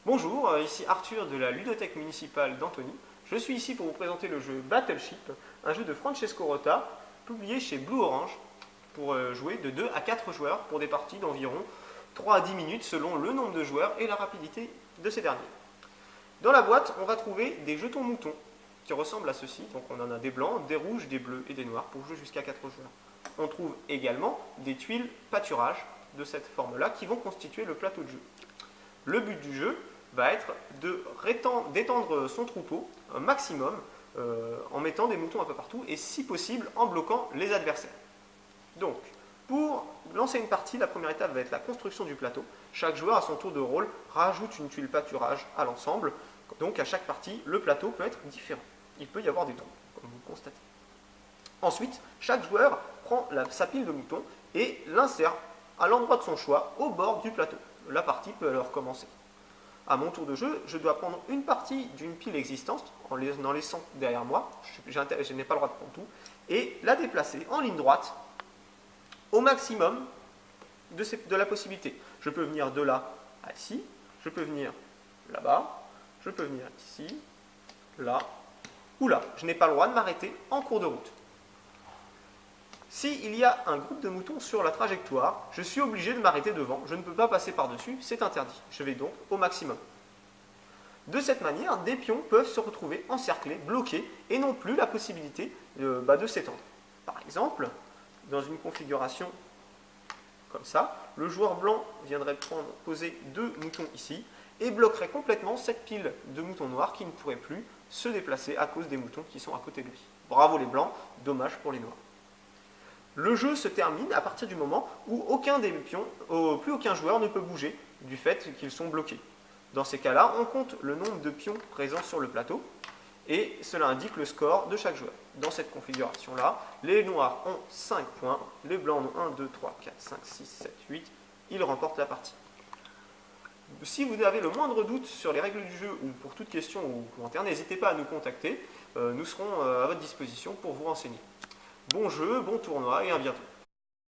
Bonjour, ici Arthur de la ludothèque municipale d'Antony. Je suis ici pour vous présenter le jeu Battleship, un jeu de Francesco Rota, publié chez Blue Orange, pour jouer de 2 à 4 joueurs pour des parties d'environ 3 à 10 minutes selon le nombre de joueurs et la rapidité de ces derniers. Dans la boîte, on va trouver des jetons moutons qui ressemblent à ceci. Donc on en a des blancs, des rouges, des bleus et des noirs pour jouer jusqu'à 4 joueurs. On trouve également des tuiles pâturage de cette forme-là qui vont constituer le plateau de jeu. Le but du jeu va être d'étendre son troupeau un maximum en mettant des moutons un peu partout et si possible en bloquant les adversaires. Donc, pour lancer une partie, la première étape va être la construction du plateau. Chaque joueur à son tour de rôle rajoute une tuile pâturage à l'ensemble. Donc à chaque partie, le plateau peut être différent. Il peut y avoir des trous, comme vous le constatez. Ensuite, chaque joueur prend sa pile de moutons et l'insère à l'endroit de son choix au bord du plateau. La partie peut alors commencer. À mon tour de jeu, je dois prendre une partie d'une pile existante en laissant derrière moi, je n'ai pas le droit de prendre tout, et la déplacer en ligne droite au maximum de la possibilité. Je peux venir de là à ici, je peux venir là-bas, je peux venir ici, là ou là. Je n'ai pas le droit de m'arrêter en cours de route. S'il y a un groupe de moutons sur la trajectoire, je suis obligé de m'arrêter devant. Je ne peux pas passer par-dessus, c'est interdit. Je vais donc au maximum. De cette manière, des pions peuvent se retrouver encerclés, bloqués, et n'ont plus la possibilité de s'étendre. Par exemple, dans une configuration comme ça, le joueur blanc viendrait poser 2 moutons ici, et bloquerait complètement cette pile de moutons noirs qui ne pourraient plus se déplacer à cause des moutons qui sont à côté de lui. Bravo les blancs, dommage pour les noirs. Le jeu se termine à partir du moment où plus aucun joueur ne peut bouger du fait qu'ils sont bloqués. Dans ces cas-là, on compte le nombre de pions présents sur le plateau et cela indique le score de chaque joueur. Dans cette configuration-là, les noirs ont 5 points, les blancs en ont 1, 2, 3, 4, 5, 6, 7, 8. Ils remportent la partie. Si vous avez le moindre doute sur les règles du jeu ou pour toute question ou commentaire, n'hésitez pas à nous contacter. Nous serons à votre disposition pour vous renseigner. Bon jeu, bon tournoi et à bientôt.